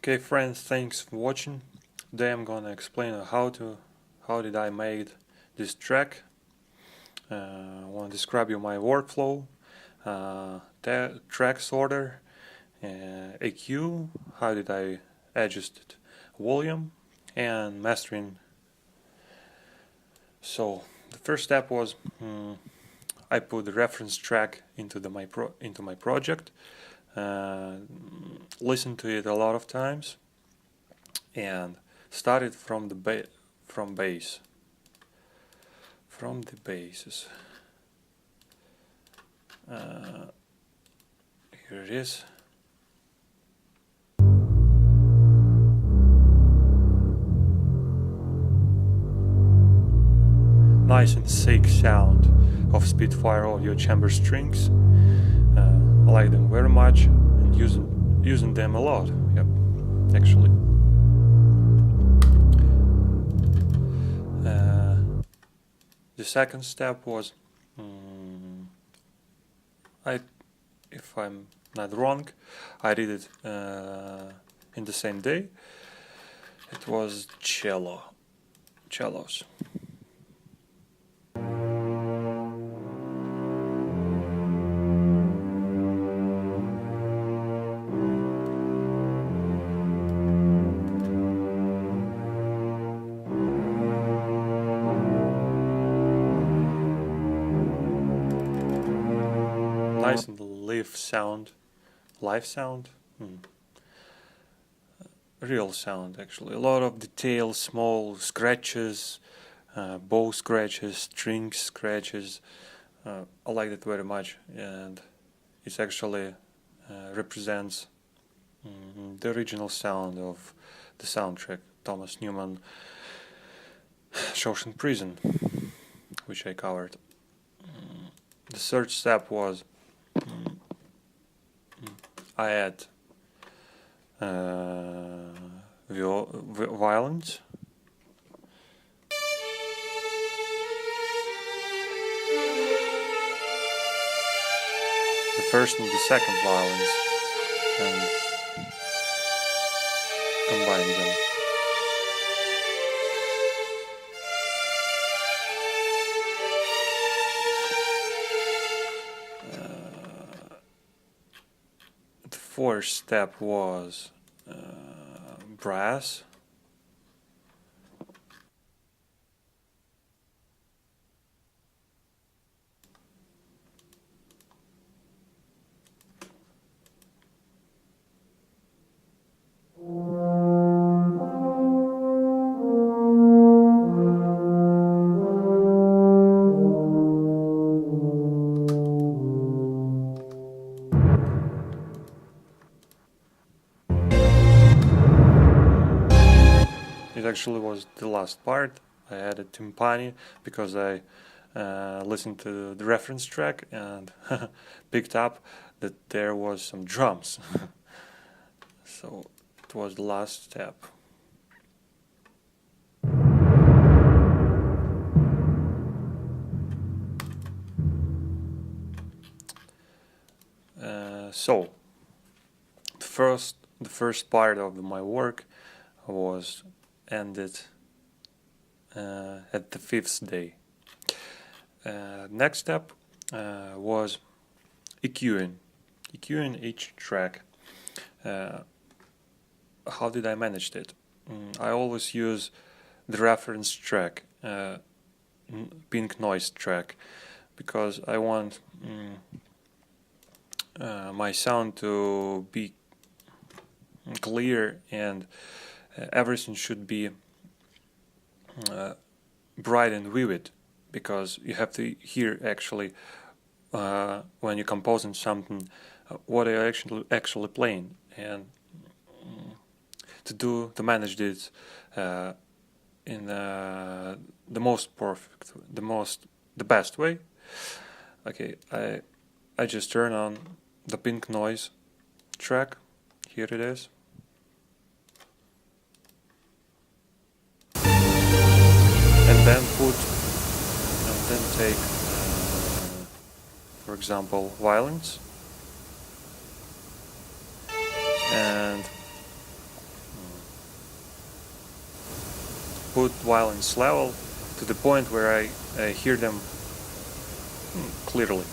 Okay friends, thanks for watching. Today I'm gonna explain how did I made this track. I wanna describe you my workflow, the track sorter, EQ, how did I adjust it, volume, and mastering. So the first step was I put the reference track into my project. Listened to it a lot of times and started from the bass. From the basses. Here it is. Nice and sick sound of Spitfire audio chamber strings. I like them very much and using them a lot. Yep, actually. The second step was, if I'm not wrong, I did it in the same day. It was cellos. Nice and live sound, real sound actually. A lot of details, small scratches, bow scratches, string scratches. I like that very much, and it actually represents the original sound of the soundtrack, Thomas Newan Shawshank Prison, which I covered. The third step was I add violins. The first and the second violins, and combine them. The fourth step was brass. It actually was the last part. I added timpani because I listened to the reference track and picked up that there was some drums. So it was the last step. So the first part of my work was ended at the fifth day. Next step was EQing each track. How did I manage it? I always use the reference track, pink noise track, because I want my sound to be clear, and everything should be bright and vivid, because you have to hear actually when you're composing something what are you actually playing, and to manage this in the most perfect, the best way. Okay, I just turn on the pink noise track. Here it is. And then take, for example, violins, and put violence level to the point where I hear them clearly.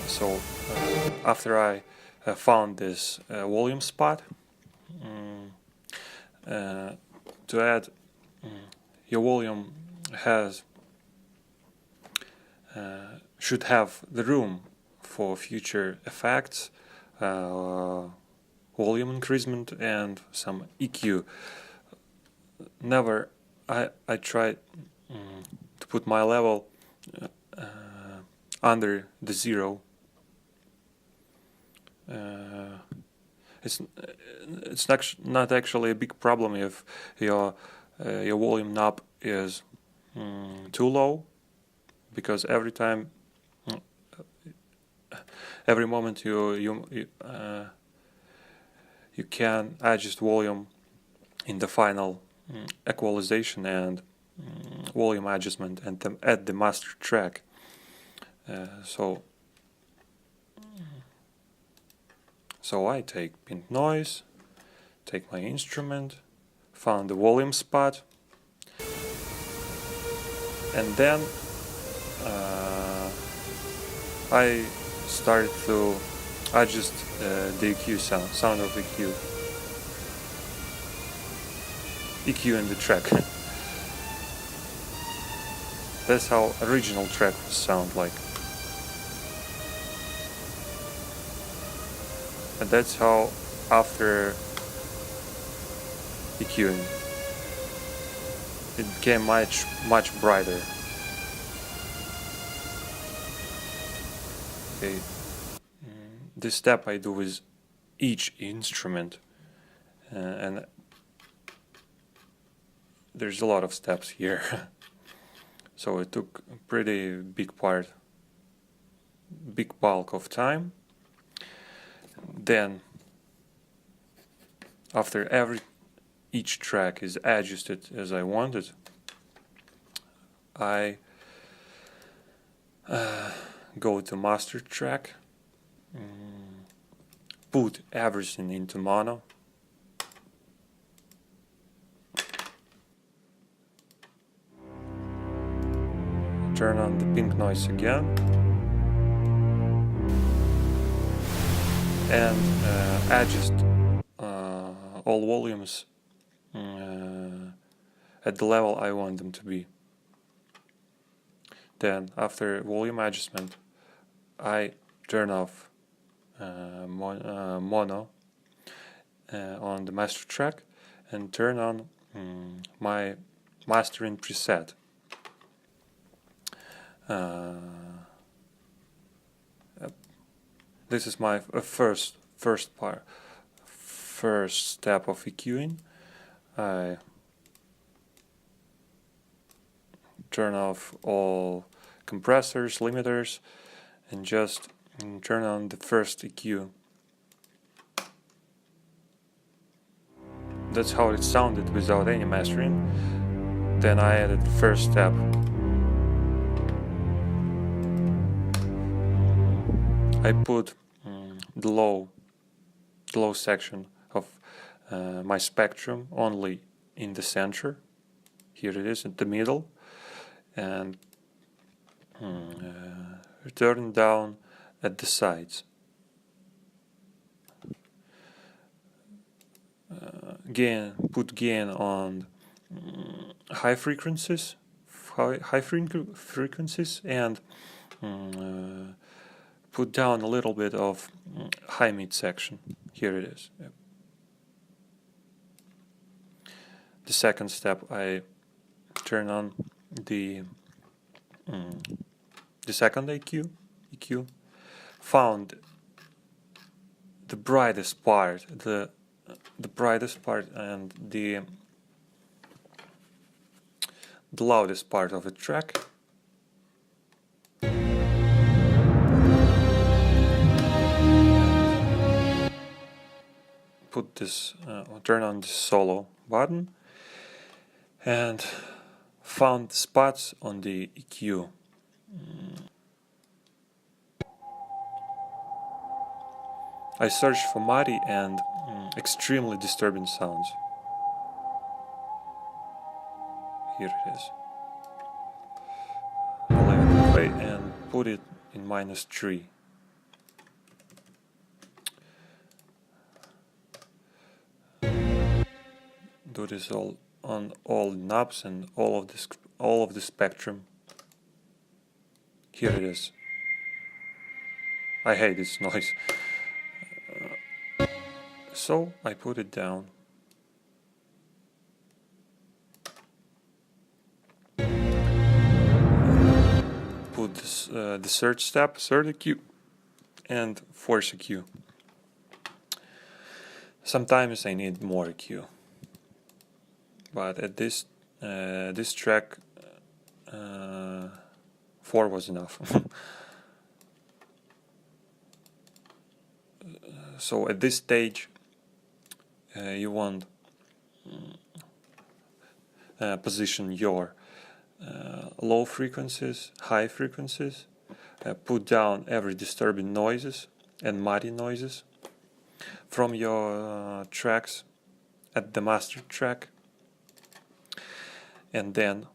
So after I found this volume spot, to add, your volume should have the room for future effects, volume increasement, and some EQ. I tried to put my level under the 0. It's not actually a big problem if your volume knob is too low, because every moment you can adjust volume in the final equalization and volume adjustment and at the master track. So I take pink noise, take my instrument, found the volume spot, and then I started to adjust the EQ sound of EQ in the track. That's how original track would sound like. And that's how after EQing it became much brighter. Okay, this step I do with each instrument, and there's a lot of steps here. So it took a pretty big bulk of time. Then, after each track is adjusted as I wanted, I go to master track, put everything into mono, turn on the pink noise again, and adjust all volumes at the level I want them to be. Then, after volume adjustment, I turn off mono on the master track and turn on my mastering preset. This is my first step of EQing. I turn off all compressors, limiters, and just turn on the first EQ. That's how it sounded without any mastering. Then I added the first step. I put the low section of my spectrum only in the center. Here it is at the middle, and turn down at the sides. Put gain on high frequencies, and put down a little bit of high mid section. Here it is. Yep. The second step, I turn on the second EQ, found the brightest part, the brightest part, and the loudest part of the track. Put this, turn on the solo button, and found spots on the EQ. I searched for muddy and extremely disturbing sounds. Here it is. I'll leave it that way and put it in -3. Do this all on all knobs and all of the spectrum. Here it is. I hate this noise. So I put it down. Put this, the third step, third EQ, and fourth EQ. Sometimes I need more EQ, but at this track, 4 was enough. So at this stage, you want position your low frequencies, high frequencies, put down every disturbing noises and muddy noises from your tracks at the master track, and then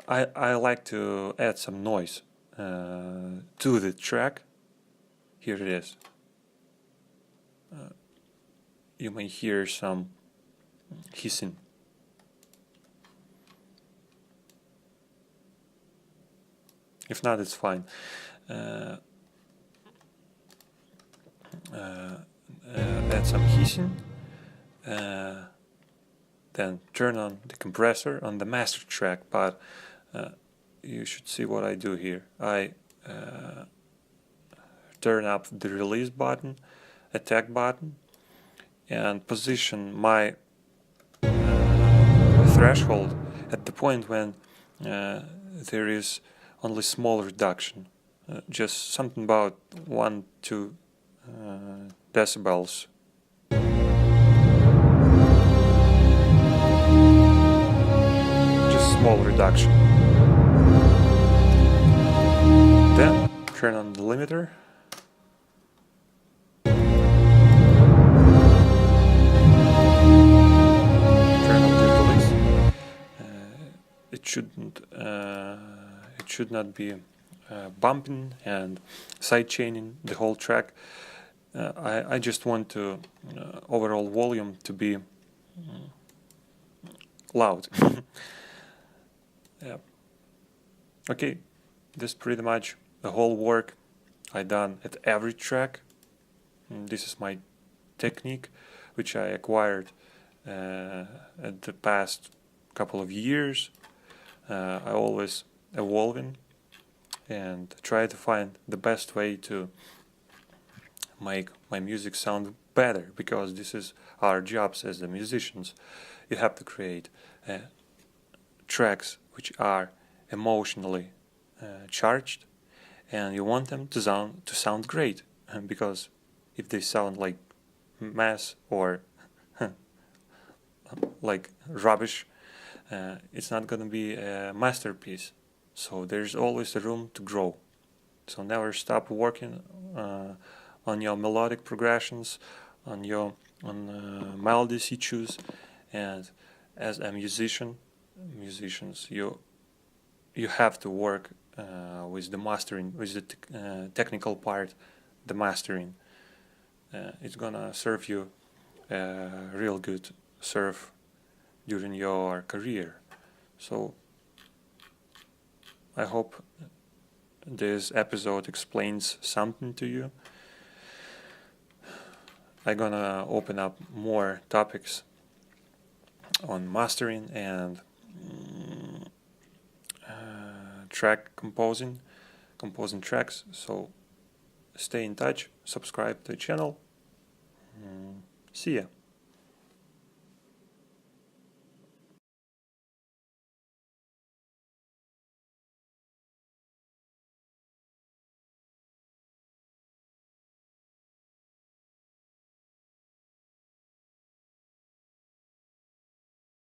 I like to add some noise to the track. Here it is. You may hear some hissing. If not, it's fine. Add some hissing. Then turn on the compressor on the master track, but you should see what I do here. I turn up the release button, attack button, and position my threshold at the point when there is only small reduction, just something about 1-2 decibels. Just small reduction. Then turn on the limiter. It should not be bumping and sidechaining the whole track. I just want to overall volume to be loud. Yeah. Okay, this is pretty much the whole work I done at every track. This is my technique, which I acquired at the past couple of years. I always evolving and try to find the best way to make my music sound better, because this is our jobs as the musicians. You have to create tracks which are emotionally charged, and you want them to sound great, because if they sound like mess or like rubbish, it's not gonna be a masterpiece. So there's always a room to grow. So never stop working on your melodic progressions, on melodies you choose. And as a musicians, you have to work with the mastering, with the technical part, the mastering. It's gonna serve you real good serve during your career. So I hope this episode explains something to you. I'm gonna open up more topics on mastering and track composing tracks. So stay in touch, subscribe to the channel. See ya.